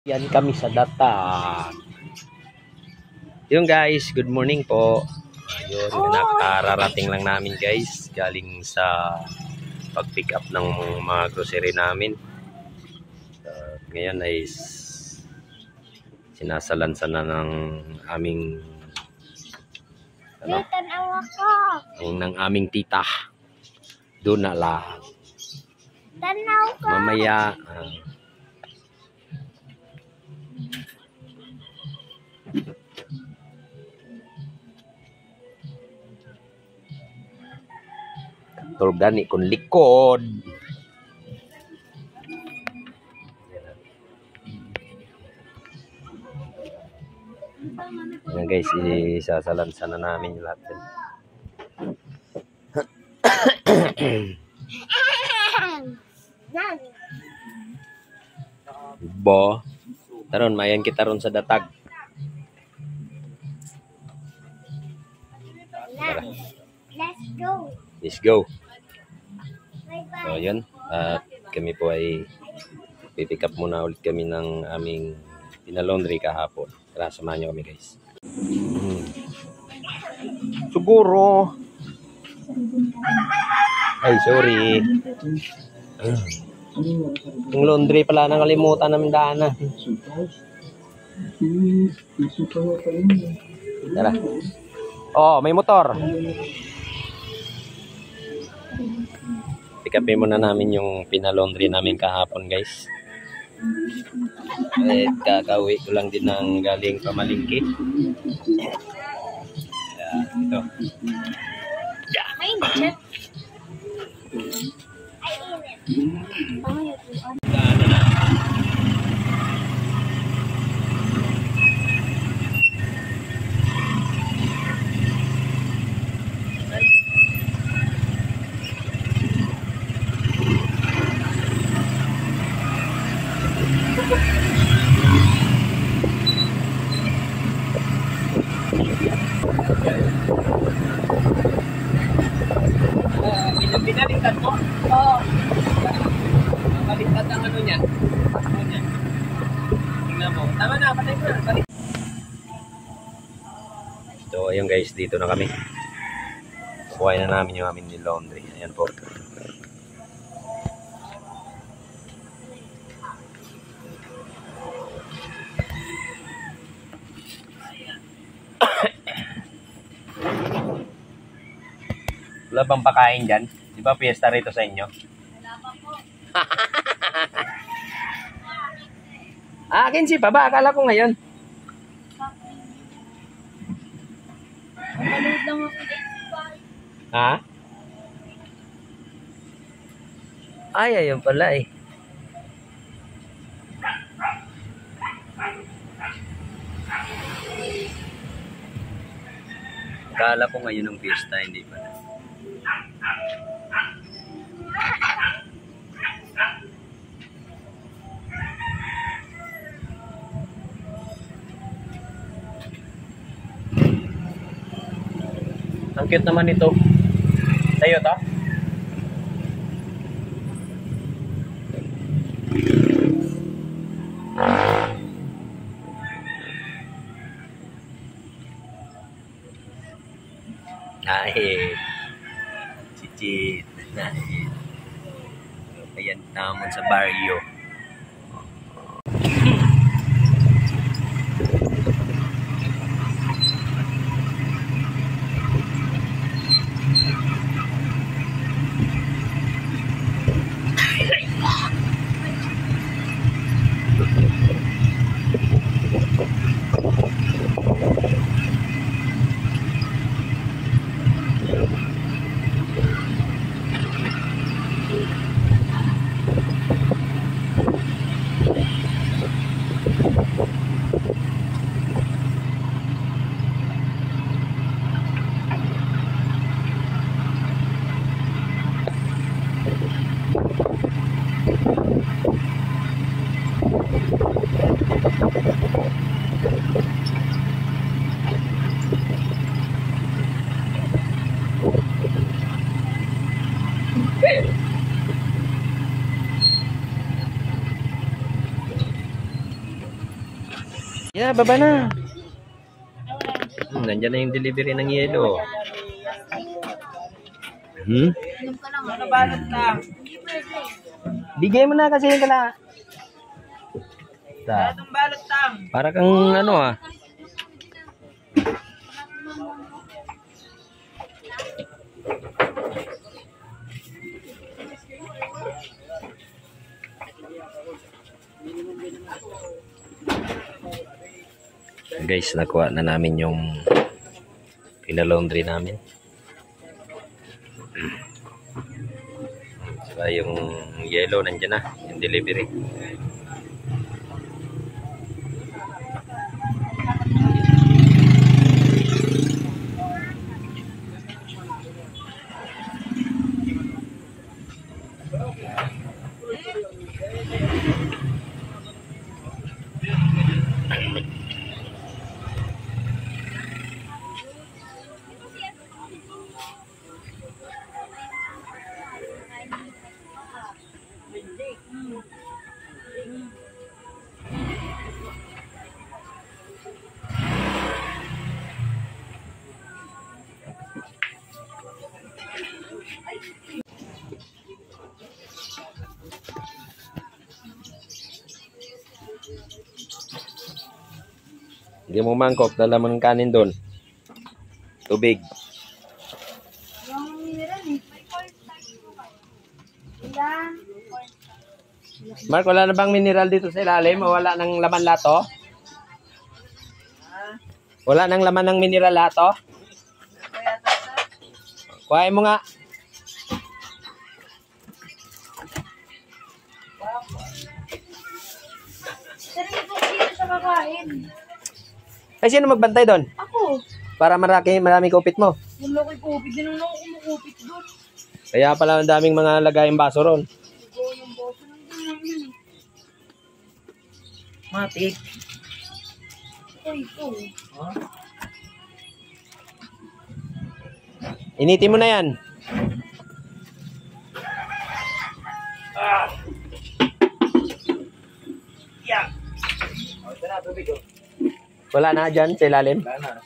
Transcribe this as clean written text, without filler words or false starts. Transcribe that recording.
Yan kami sa Datag. Yung guys, good morning po. Ayun, nakararating lang namin guys. Galing sa pag-pick up ng mga grocery namin. Ngayon ay sinasalansan na ng aming ng aming tita. Doon na lang. Mamaya gani kung likod. Yan guys, isasalansan na namin yung lahat. Bo, taron mayan kita ron sa Datag. Tara. Let's go. So yun, at kami po ay pipick up muna ulit kami ng aming pinalaundry kahapon. Tara, samahan nyo kami guys. Siguro. Ay, sorry. Yung laundry pala nakalimutan namin daanan. Tara. Oh, may motor. Pick upin muna namin yung pinalaundry namin kahapon guys. Kakauwi ko lang din ng galing pamalingki. Ito. Pinalitan mo? Oo. Baliktad ang ano niyan. Ano niyan? Tingnan mo. Tama na, patay mo na. So, ayun guys, dito na kami. Kukuha na namin yung aming laundry. Ayan po. Wala bang pakain dyan? Di ba fiesta rito sa inyo? Wala pa po. Akin si pa ba? Akala ko ngayon. Malood lang ako. Ha? Ay, ayun pala eh. Akala ko ngayon ng fiesta, hindi pa. Ang cute naman ito. Tayo to? Nahit. Chichit. Nahit. Ayan naman sa barrio. Yeah, baba na. Nandyan na yung delivery ng yelo. Ano balot lang? Bigay mo na kasi yung kala. Anong balot lang? Para kang ano ah. Guys, nakuha na namin yung pinalaundry namin. Saka yung yellow nandiyan na, yung delivery. Hindi mo mangkok, dala mo ng kanin doon. Tubig. Yung mineral eh. Ilan? Mark, wala na bang mineral dito sa ilalim? O wala nang laman lato? Wala nang laman ng mineral lato? Kuhain mo nga. Pero ito dito sa kakain. Ay, sino magbantay doon? Ako. Para marami kupit mo. Yung laki kupit. Ganun ako kumukupit doon. Kaya pala ang daming mga lagayang baso ron. Ito yung boso ng ganun. Matik. Ito. Initin mo na yan. Yeah. Ito na, tubig ko. Wala na dyan sa ilalim. Wala na.